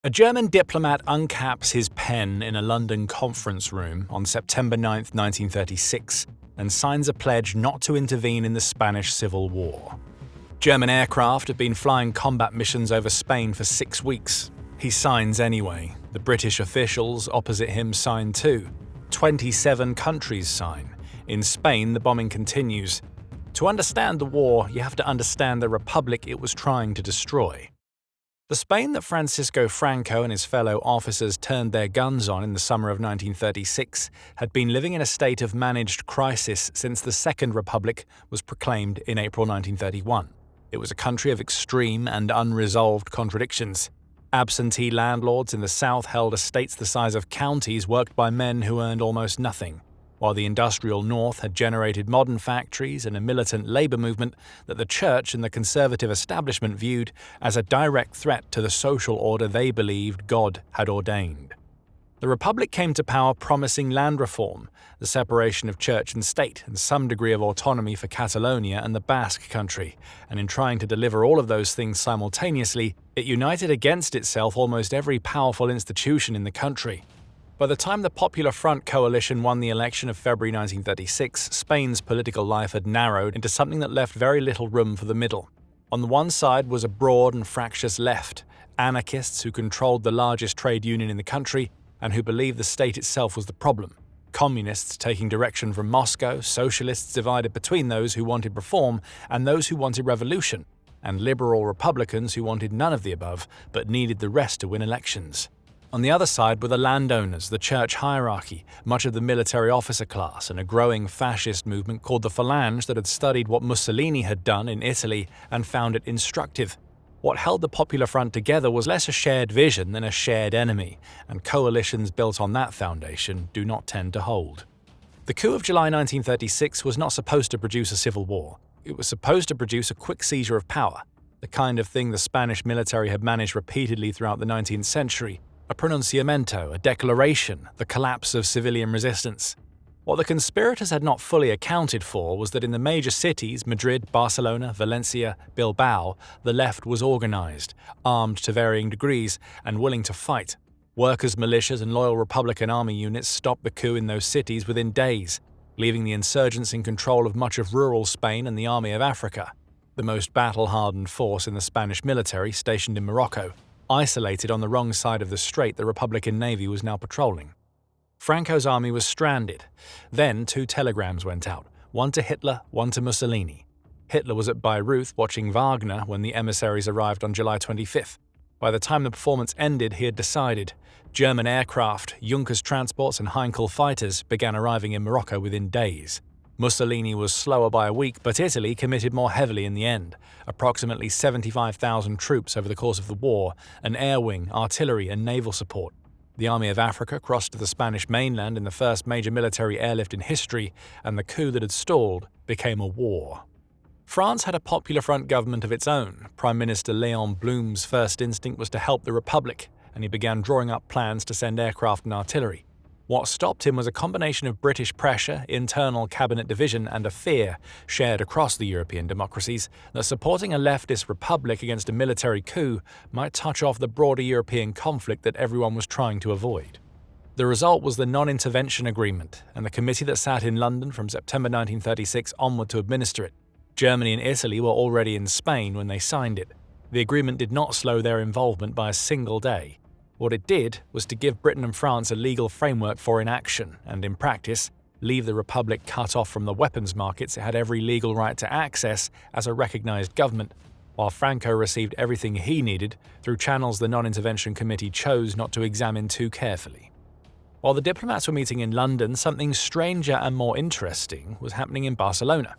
A German diplomat uncaps his pen in a London conference room on September 9, 1936, and signs a pledge not to intervene in the Spanish Civil War. German aircraft had been flying combat missions over Spain for 6 weeks. He signs anyway. The British officials opposite him sign too. 27 countries sign. In Spain, the bombing continues. To understand the war, you have to understand the republic it was trying to destroy. The Spain that Francisco Franco and his fellow officers turned their guns on in the summer of 1936 had been living in a state of managed crisis since the Second Republic was proclaimed in April 1931. It was a country of extreme and unresolved contradictions. Absentee landlords in the south held estates the size of counties worked by men who earned almost nothing, while the industrial north had generated modern factories and a militant labor movement that the church and the conservative establishment viewed as a direct threat to the social order they believed God had ordained. The Republic came to power promising land reform, the separation of church and state, and some degree of autonomy for Catalonia and the Basque country, and in trying to deliver all of those things simultaneously, it united against itself almost every powerful institution in the country. By the time the Popular Front coalition won the election of February 1936, Spain's political life had narrowed into something that left very little room for the middle. On the one side was a broad and fractious left, anarchists who controlled the largest trade union in the country and who believed the state itself was the problem, communists taking direction from Moscow, socialists divided between those who wanted reform and those who wanted revolution, and liberal Republicans who wanted none of the above but needed the rest to win elections. On the other side were the landowners, the church hierarchy, much of the military officer class, and a growing fascist movement called the Phalange that had studied what Mussolini had done in Italy and found it instructive. What held the Popular Front together was less a shared vision than a shared enemy, and coalitions built on that foundation do not tend to hold. The coup of July 1936 was not supposed to produce a civil war. It was supposed to produce a quick seizure of power, the kind of thing the Spanish military had managed repeatedly throughout the 19th century. A pronunciamento, a declaration, the collapse of civilian resistance. What the conspirators had not fully accounted for was that in the major cities, Madrid, Barcelona, Valencia, Bilbao, the left was organized, armed to varying degrees, and willing to fight. Workers' militias and loyal Republican army units stopped the coup in those cities within days, leaving the insurgents in control of much of rural Spain and the Army of Africa, the most battle-hardened force in the Spanish military stationed in Morocco. Isolated on the wrong side of the strait the Republican Navy was now patrolling. Franco's army was stranded. Then 2 telegrams went out, one to Hitler, one to Mussolini. Hitler was at Bayreuth watching Wagner when the emissaries arrived on July 25th. By the time the performance ended, he had decided. German aircraft, Junkers transports and Heinkel fighters began arriving in Morocco within days. Mussolini was slower by a week, but Italy committed more heavily in the end. Approximately 75,000 troops over the course of the war, an air wing, artillery and naval support. The Army of Africa crossed to the Spanish mainland in the first major military airlift in history, and the coup that had stalled became a war. France had a Popular Front government of its own. Prime Minister Léon Blum's first instinct was to help the Republic, and he began drawing up plans to send aircraft and artillery. What stopped him was a combination of British pressure, internal cabinet division, and a fear, shared across the European democracies, that supporting a leftist republic against a military coup might touch off the broader European conflict that everyone was trying to avoid. The result was the Non-Intervention Agreement, and the committee that sat in London from September 1936 onward to administer it. Germany and Italy were already in Spain when they signed it. The agreement did not slow their involvement by a single day. What it did was to give Britain and France a legal framework for inaction and, in practice, leave the Republic cut off from the weapons markets it had every legal right to access as a recognized government, while Franco received everything he needed through channels the Non-Intervention Committee chose not to examine too carefully. While the diplomats were meeting in London, something stranger and more interesting was happening in Barcelona.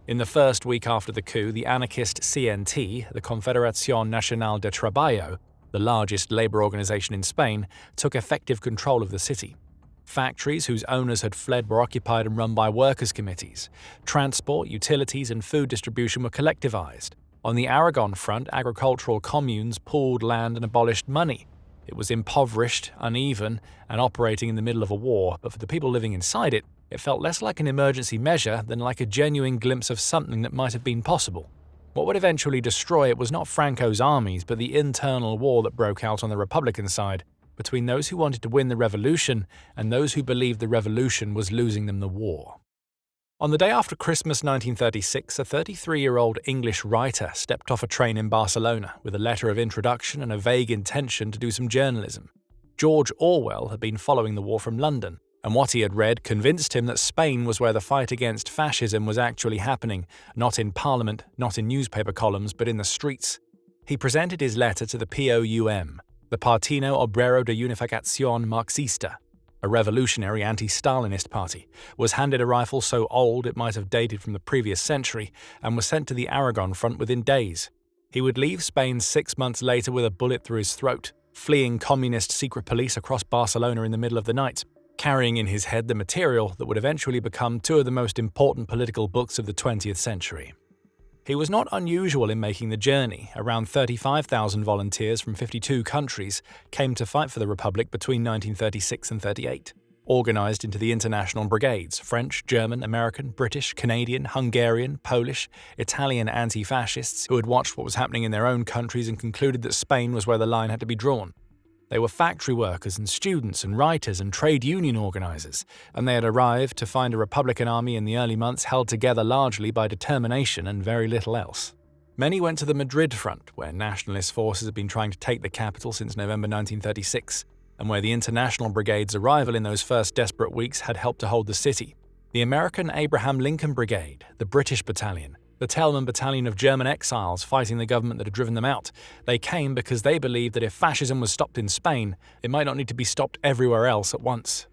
In the first week after the coup, the anarchist CNT, the Confederación Nacional de Trabajo, the largest labor organization in Spain, took effective control of the city. Factories whose owners had fled were occupied and run by workers' committees. Transport, utilities, and food distribution were collectivized. On the Aragon front, agricultural communes pooled land and abolished money. It was impoverished, uneven, and operating in the middle of a war, but for the people living inside it, it felt less like an emergency measure than like a genuine glimpse of something that might have been possible. What would eventually destroy it was not Franco's armies, but the internal war that broke out on the Republican side, between those who wanted to win the revolution and those who believed the revolution was losing them the war. On the day after Christmas 1936, a 33-year-old English writer stepped off a train in Barcelona with a letter of introduction and a vague intention to do some journalism. George Orwell had been following the war from London, and what he had read convinced him that Spain was where the fight against fascism was actually happening, not in Parliament, not in newspaper columns, but in the streets. He presented his letter to the POUM, the Partido Obrero de Unificación Marxista, a revolutionary anti-Stalinist party, was handed a rifle so old it might have dated from the previous century, and was sent to the Aragon front within days. He would leave Spain 6 months later with a bullet through his throat, fleeing communist secret police across Barcelona in the middle of the night, carrying in his head the material that would eventually become two of the most important political books of the 20th century. He was not unusual in making the journey. Around 35,000 volunteers from 52 countries came to fight for the Republic between 1936 and 38, organized into the international brigades: French, German, American, British, Canadian, Hungarian, Polish, Italian anti-fascists who had watched what was happening in their own countries and concluded that Spain was where the line had to be drawn. They were factory workers and students and writers and trade union organizers, and they had arrived to find a Republican army in the early months held together largely by determination and very little else. Many went to the Madrid front, where nationalist forces had been trying to take the capital since November 1936, and where the International Brigade's arrival in those first desperate weeks had helped to hold the city. The American Abraham Lincoln Brigade, the British Battalion, the Tellman Battalion of German exiles fighting the government that had driven them out. They came because they believed that if fascism was stopped in Spain, it might not need to be stopped everywhere else at once.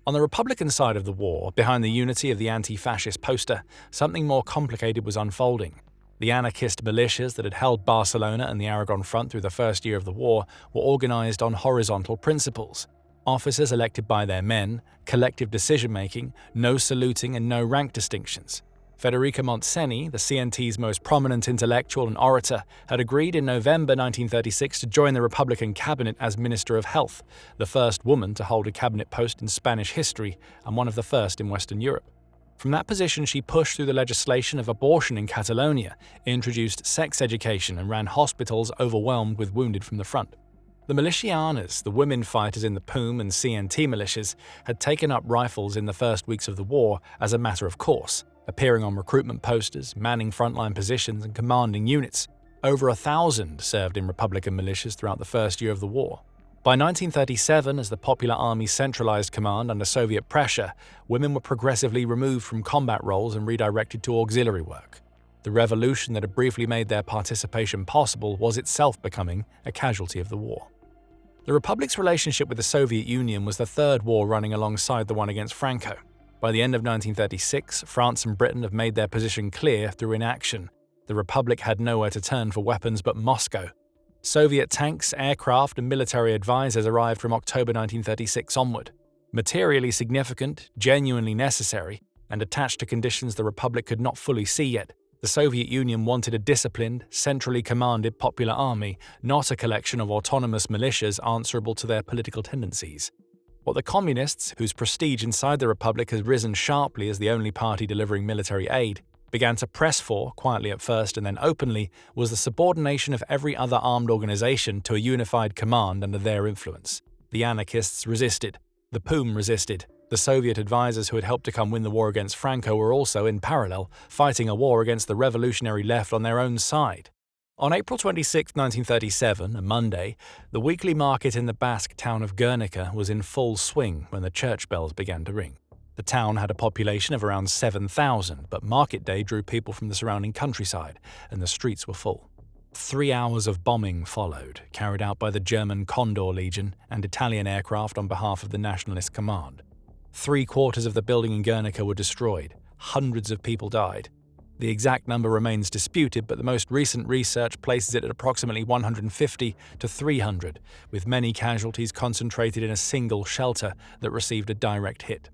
On the Republican side of the war, behind the unity of the anti-fascist poster, something more complicated was unfolding. The anarchist militias that had held Barcelona and the Aragon front through the first year of the war were organized on horizontal principles. Officers elected by their men, collective decision-making, no saluting and no rank distinctions. Federica Montseny, the CNT's most prominent intellectual and orator, had agreed in November 1936 to join the Republican cabinet as Minister of Health, the first woman to hold a cabinet post in Spanish history and one of the first in Western Europe. From that position, she pushed through the legislation of abortion in Catalonia, introduced sex education, and ran hospitals overwhelmed with wounded from the front. The militianas, the women fighters in the POUM and CNT militias, had taken up rifles in the first weeks of the war as a matter of course, appearing on recruitment posters, manning frontline positions, and commanding units. Over 1,000 served in Republican militias throughout the first year of the war. By 1937, as the Popular Army centralized command under Soviet pressure, women were progressively removed from combat roles and redirected to auxiliary work. The revolution that had briefly made their participation possible was itself becoming a casualty of the war. The Republic's relationship with the Soviet Union was the third war running alongside the one against Franco. By the end of 1936, France and Britain have made their position clear through inaction. The Republic had nowhere to turn for weapons but Moscow. Soviet tanks, aircraft, and military advisors arrived from October 1936 onward. Materially significant, genuinely necessary, and attached to conditions the Republic could not fully see yet, the Soviet Union wanted a disciplined, centrally commanded popular army, not a collection of autonomous militias answerable to their political tendencies. What the Communists, whose prestige inside the Republic has risen sharply as the only party delivering military aid, began to press for, quietly at first and then openly, was the subordination of every other armed organization to a unified command under their influence. The anarchists resisted. The POUM resisted. The Soviet advisors who had helped to come win the war against Franco were also, in parallel, fighting a war against the revolutionary left on their own side. On April 26, 1937, a Monday, the weekly market in the Basque town of Guernica was in full swing when the church bells began to ring. The town had a population of around 7,000, but market day drew people from the surrounding countryside, and the streets were full. 3 hours of bombing followed, carried out by the German Condor Legion and Italian aircraft on behalf of the Nationalist Command. 3/4 of the building in Guernica were destroyed. Hundreds of people died. The exact number remains disputed, but the most recent research places it at approximately 150 to 300, with many casualties concentrated in a single shelter that received a direct hit.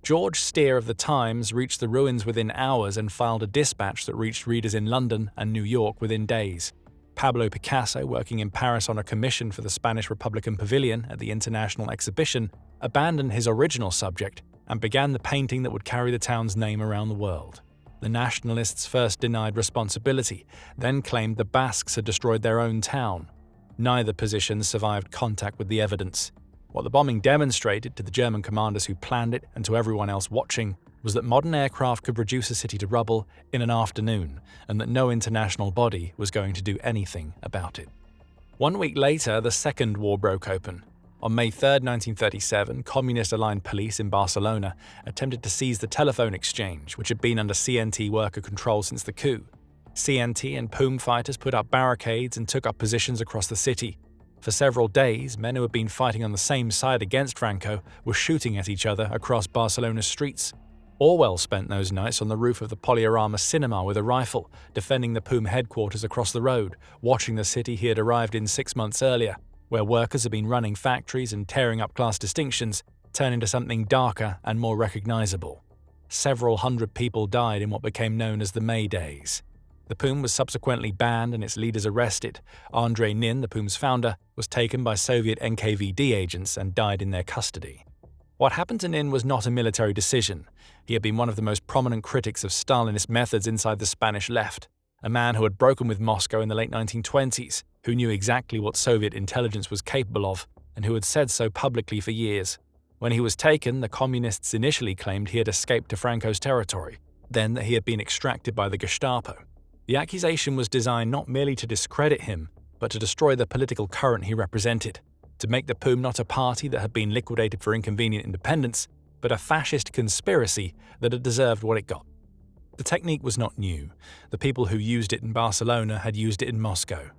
George Steer of The Times reached the ruins within hours and filed a dispatch that reached readers in London and New York within days. Pablo Picasso, working in Paris on a commission for the Spanish Republican Pavilion at the International Exhibition, abandoned his original subject and began the painting that would carry the town's name around the world. The nationalists first denied responsibility, then claimed the Basques had destroyed their own town. Neither position survived contact with the evidence. What the bombing demonstrated to the German commanders who planned it and to everyone else watching was that modern aircraft could reduce a city to rubble in an afternoon, and that no international body was going to do anything about it. 1 week later, the Second War broke open. On May 3, 1937, communist-aligned police in Barcelona attempted to seize the telephone exchange, which had been under CNT worker control since the coup. CNT and POUM fighters put up barricades and took up positions across the city. For several days, men who had been fighting on the same side against Franco were shooting at each other across Barcelona's streets. Orwell spent those nights on the roof of the Polyorama cinema with a rifle, defending the POUM headquarters across the road, watching the city he had arrived in 6 months earlier, where workers had been running factories and tearing up class distinctions, turn into something darker and more recognizable. Several hundred people died in what became known as the May Days. The POUM was subsequently banned and its leaders arrested. Andrei Nin, the POUM's founder, was taken by Soviet NKVD agents and died in their custody. What happened to Nin was not a military decision. He had been one of the most prominent critics of Stalinist methods inside the Spanish left, a man who had broken with Moscow in the late 1920s, who knew exactly what Soviet intelligence was capable of, and who had said so publicly for years. When he was taken, the communists initially claimed he had escaped to Franco's territory, then that he had been extracted by the Gestapo. The accusation was designed not merely to discredit him, but to destroy the political current he represented, to make the POUM not a party that had been liquidated for inconvenient independence, but a fascist conspiracy that had deserved what it got. The technique was not new. The people who used it in Barcelona had used it in Moscow.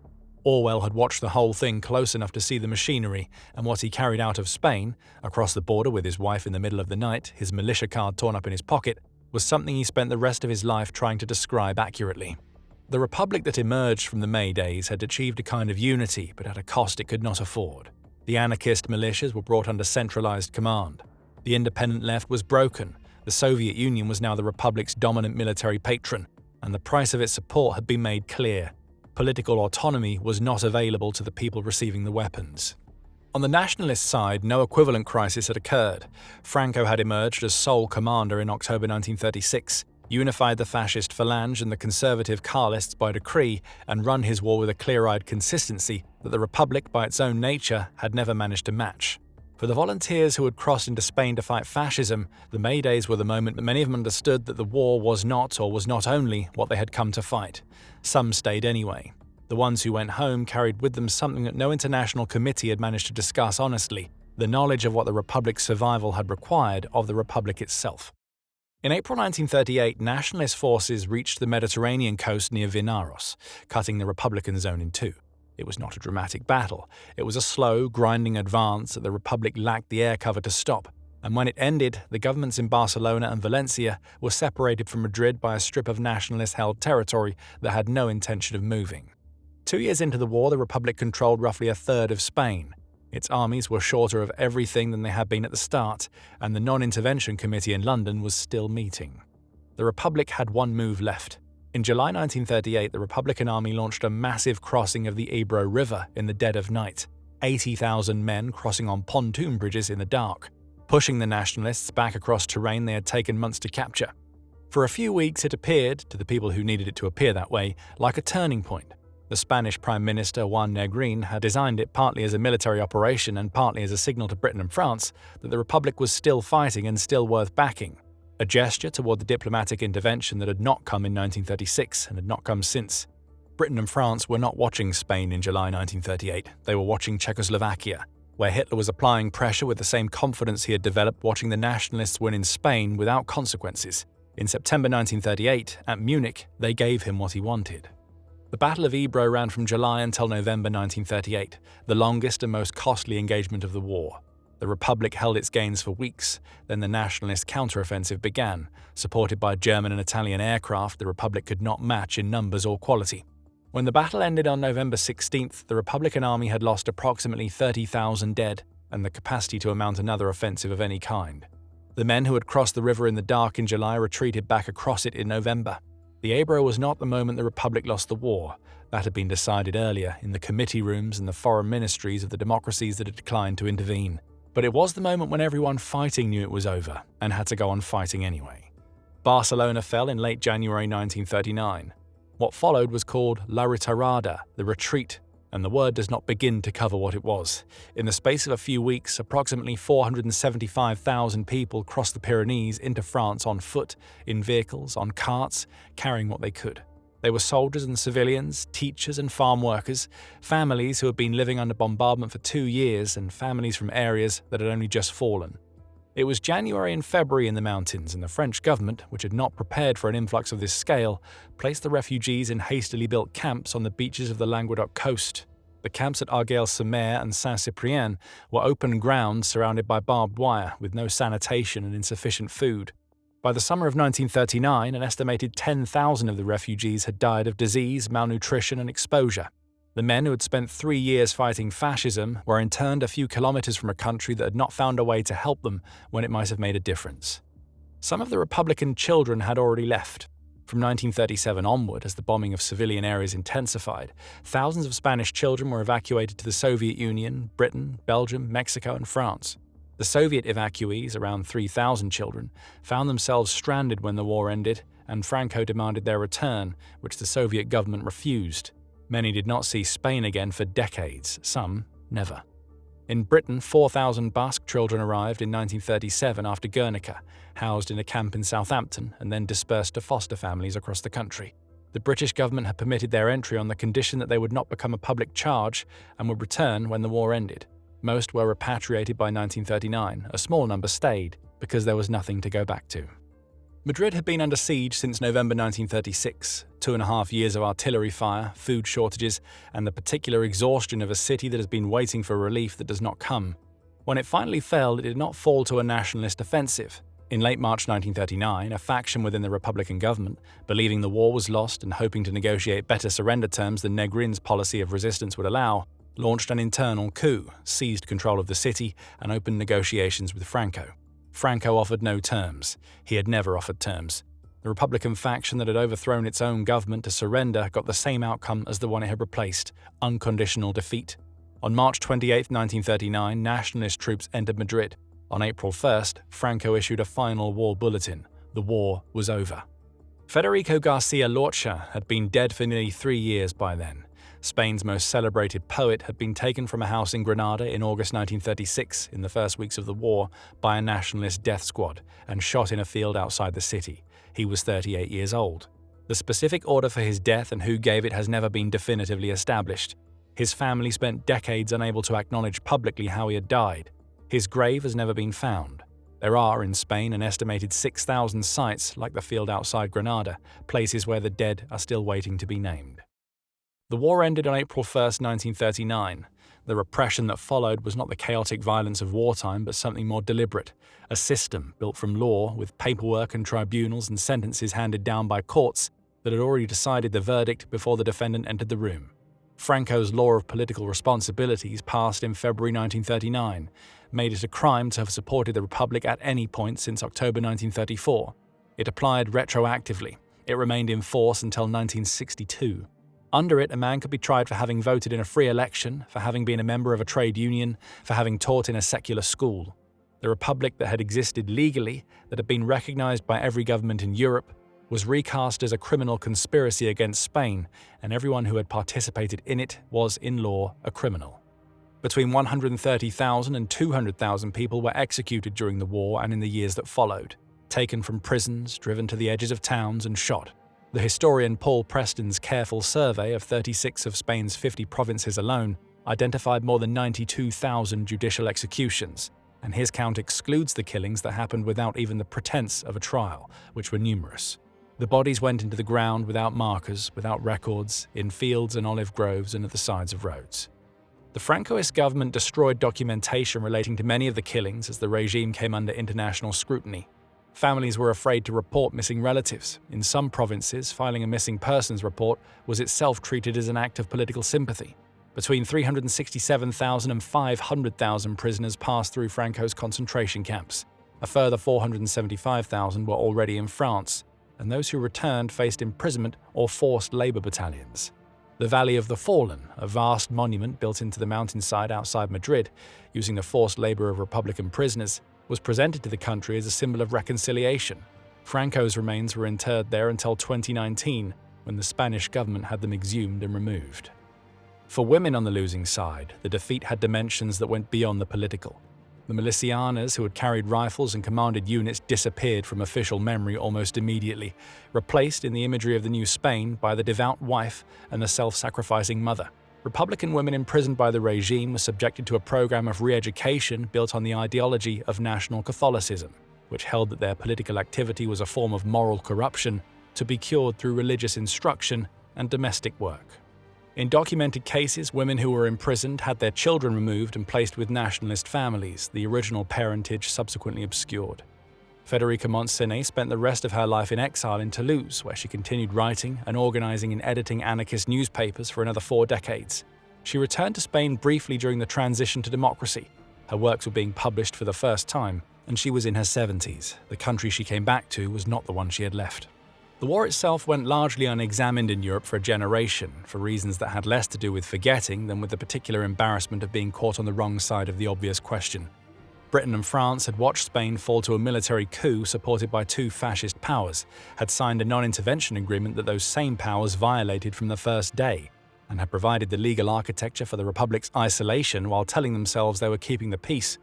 Orwell had watched the whole thing close enough to see the machinery, and what he carried out of Spain, across the border with his wife in the middle of the night, his militia card torn up in his pocket, was something he spent the rest of his life trying to describe accurately. The republic that emerged from the May Days had achieved a kind of unity, but at a cost it could not afford. The anarchist militias were brought under centralized command. The independent left was broken. The Soviet Union was now the republic's dominant military patron, and the price of its support had been made clear. Political autonomy was not available to the people receiving the weapons. On the nationalist side, no equivalent crisis had occurred. Franco had emerged as sole commander in October 1936, unified the fascist Phalange and the conservative Carlists by decree, and run his war with a clear-eyed consistency that the Republic, by its own nature, had never managed to match. For the volunteers who had crossed into Spain to fight fascism, the May Days were the moment that many of them understood that the war was not, or was not only, what they had come to fight. Some stayed anyway. The ones who went home carried with them something that no international committee had managed to discuss honestly: the knowledge of what the Republic's survival had required of the Republic itself. In April 1938, nationalist forces reached the Mediterranean coast near Vinaros, cutting the Republican zone in two. It was not a dramatic battle. It was a slow, grinding advance that the Republic lacked the air cover to stop, and when it ended, the governments in Barcelona and Valencia were separated from Madrid by a strip of nationalist-held territory that had no intention of moving. 2 years into the war, the Republic controlled roughly a third of Spain. Its armies were shorter of everything than they had been at the start, and the Non-Intervention Committee in London was still meeting. The Republic had one move left. In July 1938, the Republican Army launched a massive crossing of the Ebro River in the dead of night, 80,000 men crossing on pontoon bridges in the dark, pushing the nationalists back across terrain they had taken months to capture. For a few weeks, it appeared, to the people who needed it to appear that way, like a turning point. The Spanish Prime Minister Juan Negrin had designed it partly as a military operation and partly as a signal to Britain and France that the Republic was still fighting and still worth backing, a gesture toward the diplomatic intervention that had not come in 1936 and had not come since. Britain and France were not watching Spain in July 1938, they were watching Czechoslovakia, where Hitler was applying pressure with the same confidence he had developed watching the nationalists win in Spain without consequences. In September 1938, at Munich, they gave him what he wanted. The Battle of Ebro ran from July until November 1938, the longest and most costly engagement of the war. The Republic held its gains for weeks, then the nationalist counteroffensive began. Supported by German and Italian aircraft, the Republic could not match in numbers or quality. When the battle ended on November 16th, the Republican Army had lost approximately 30,000 dead and the capacity to mount another offensive of any kind. The men who had crossed the river in the dark in July retreated back across it in November. The Ebro was not the moment the Republic lost the war. That had been decided earlier in the committee rooms and the foreign ministries of the democracies that had declined to intervene. But it was the moment when everyone fighting knew it was over and had to go on fighting anyway. Barcelona fell in late January 1939. What followed was called La Retirada, the retreat, and the word does not begin to cover what it was. In the space of a few weeks, approximately 475,000 people crossed the Pyrenees into France on foot, in vehicles, on carts, carrying what they could. They were soldiers and civilians, teachers and farm workers, families who had been living under bombardment for 2 years, and families from areas that had only just fallen. It was January and February in the mountains, and the French government, which had not prepared for an influx of this scale, placed the refugees in hastily built camps on the beaches of the Languedoc coast. The camps at Argel-sur-Mer and Saint-Cyprien were open grounds surrounded by barbed wire, with no sanitation and insufficient food. By the summer of 1939, an estimated 10,000 of the refugees had died of disease, malnutrition, and exposure. The men who had spent 3 years fighting fascism were interned a few kilometers from a country that had not found a way to help them when it might have made a difference. Some of the Republican children had already left. From 1937 onward, as the bombing of civilian areas intensified, thousands of Spanish children were evacuated to the Soviet Union, Britain, Belgium, Mexico, and France. The Soviet evacuees, around 3,000 children, found themselves stranded when the war ended, and Franco demanded their return, which the Soviet government refused. Many did not see Spain again for decades, some never. In Britain, 4,000 Basque children arrived in 1937 after Guernica, housed in a camp in Southampton and then dispersed to foster families across the country. The British government had permitted their entry on the condition that they would not become a public charge and would return when the war ended. Most were repatriated by 1939, a small number stayed, because there was nothing to go back to. Madrid had been under siege since November 1936, 2.5 years of artillery fire, food shortages, and the particular exhaustion of a city that has been waiting for relief that does not come. When it finally fell, it did not fall to a nationalist offensive. In late March 1939, a faction within the Republican government, believing the war was lost and hoping to negotiate better surrender terms than Negrin's policy of resistance would allow, launched an internal coup, seized control of the city, and opened negotiations with Franco. Franco offered no terms. He had never offered terms. The Republican faction that had overthrown its own government to surrender got the same outcome as the one it had replaced: unconditional defeat. On March 28, 1939, nationalist troops entered Madrid. On April 1st, Franco issued a final war bulletin. The war was over. Federico Garcia Lorca had been dead for nearly 3 years by then. Spain's most celebrated poet had been taken from a house in Granada in August 1936, in the first weeks of the war, by a nationalist death squad and shot in a field outside the city. He was 38 years old. The specific order for his death and who gave it has never been definitively established. His family spent decades unable to acknowledge publicly how he had died. His grave has never been found. There are, in Spain, an estimated 6,000 sites, like the field outside Granada, places where the dead are still waiting to be named. The war ended on April 1, 1939. The repression that followed was not the chaotic violence of wartime, but something more deliberate, a system built from law, with paperwork and tribunals and sentences handed down by courts that had already decided the verdict before the defendant entered the room. Franco's law of political responsibilities, passed in February 1939, made it a crime to have supported the Republic at any point since October 1934. It applied retroactively. It remained in force until 1962. Under it, a man could be tried for having voted in a free election, for having been a member of a trade union, for having taught in a secular school. The Republic that had existed legally, that had been recognized by every government in Europe, was recast as a criminal conspiracy against Spain, and everyone who had participated in it was, in law, a criminal. Between 130,000 and 200,000 people were executed during the war and in the years that followed, taken from prisons, driven to the edges of towns, and shot. The historian Paul Preston's careful survey of 36 of Spain's 50 provinces alone identified more than 92,000 judicial executions, and his count excludes the killings that happened without even the pretense of a trial, which were numerous. The bodies went into the ground without markers, without records, in fields and olive groves and at the sides of roads. The Francoist government destroyed documentation relating to many of the killings as the regime came under international scrutiny. Families were afraid to report missing relatives. In some provinces, filing a missing persons report was itself treated as an act of political sympathy. Between 367,000 and 500,000 prisoners passed through Franco's concentration camps. A further 475,000 were already in France, and those who returned faced imprisonment or forced labor battalions. The Valley of the Fallen, a vast monument built into the mountainside outside Madrid, using the forced labor of Republican prisoners, was presented to the country as a symbol of reconciliation. Franco's remains were interred there until 2019, when the Spanish government had them exhumed and removed. For women on the losing side, the defeat had dimensions that went beyond the political. The milicianas who had carried rifles and commanded units disappeared from official memory almost immediately, replaced in the imagery of the new Spain by the devout wife and the self-sacrificing mother. Republican women imprisoned by the regime were subjected to a program of re-education built on the ideology of national Catholicism, which held that their political activity was a form of moral corruption to be cured through religious instruction and domestic work. In documented cases, women who were imprisoned had their children removed and placed with nationalist families, the original parentage subsequently obscured. Federica Montseny spent the rest of her life in exile in Toulouse, where she continued writing and organizing and editing anarchist newspapers for another 4 decades. She returned to Spain briefly during the transition to democracy. Her works were being published for the first time, and she was in her 70s. The country she came back to was not the one she had left. The war itself went largely unexamined in Europe for a generation, for reasons that had less to do with forgetting than with the particular embarrassment of being caught on the wrong side of the obvious question. Britain and France had watched Spain fall to a military coup supported by 2 fascist powers, had signed a non-intervention agreement that those same powers violated from the first day, and had provided the legal architecture for the Republic's isolation while telling themselves they were keeping the peace.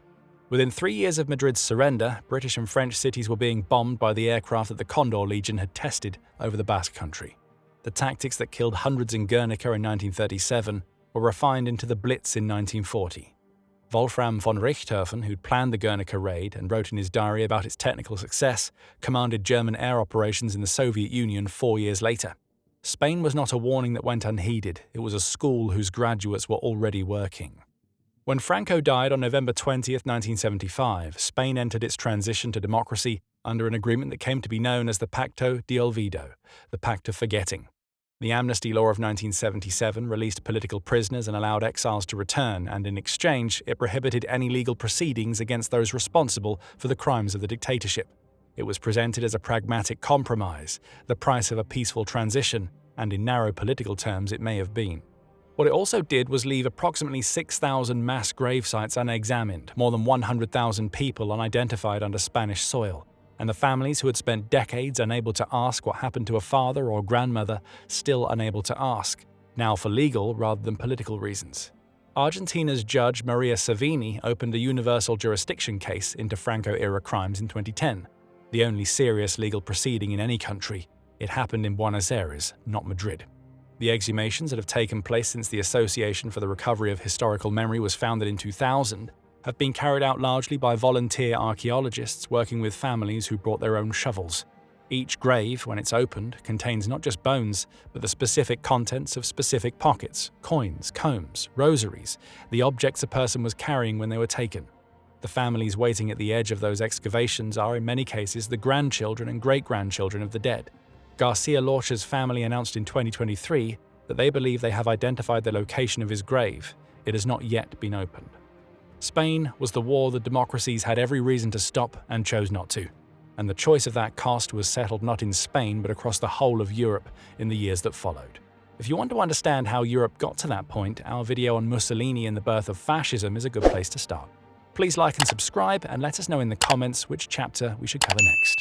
Within 3 years of Madrid's surrender, British and French cities were being bombed by the aircraft that the Condor Legion had tested over the Basque Country. The tactics that killed hundreds in Guernica in 1937 were refined into the Blitz in 1940. Wolfram von Richthofen, who'd planned the Guernica raid and wrote in his diary about its technical success, commanded German air operations in the Soviet Union 4 years later. Spain was not a warning that went unheeded, it was a school whose graduates were already working. When Franco died on November 20, 1975, Spain entered its transition to democracy under an agreement that came to be known as the Pacto de Olvido, the Pact of Forgetting. The amnesty law of 1977 released political prisoners and allowed exiles to return, and in exchange, it prohibited any legal proceedings against those responsible for the crimes of the dictatorship. It was presented as a pragmatic compromise, the price of a peaceful transition, and in narrow political terms it may have been. What it also did was leave approximately 6,000 mass grave sites unexamined, more than 100,000 people unidentified under Spanish soil, and the families who had spent decades unable to ask what happened to a father or grandmother still unable to ask, now for legal rather than political reasons. Argentina's judge Maria Savini opened a universal jurisdiction case into Franco-era crimes in 2010, the only serious legal proceeding in any country. It happened in Buenos Aires, not Madrid. The exhumations that have taken place since the Association for the Recovery of Historical Memory was founded in 2000 have been carried out largely by volunteer archaeologists working with families who brought their own shovels. Each grave, when it's opened, contains not just bones, but the specific contents of specific pockets, coins, combs, rosaries, the objects a person was carrying when they were taken. The families waiting at the edge of those excavations are, in many cases, the grandchildren and great-grandchildren of the dead. Garcia Lorcha's family announced in 2023 that they believe they have identified the location of his grave. It has not yet been opened. Spain was the war that democracies had every reason to stop and chose not to. And the choice of that cost was settled not in Spain but across the whole of Europe in the years that followed. If you want to understand how Europe got to that point, our video on Mussolini and the birth of fascism is a good place to start. Please like and subscribe and let us know in the comments which chapter we should cover next.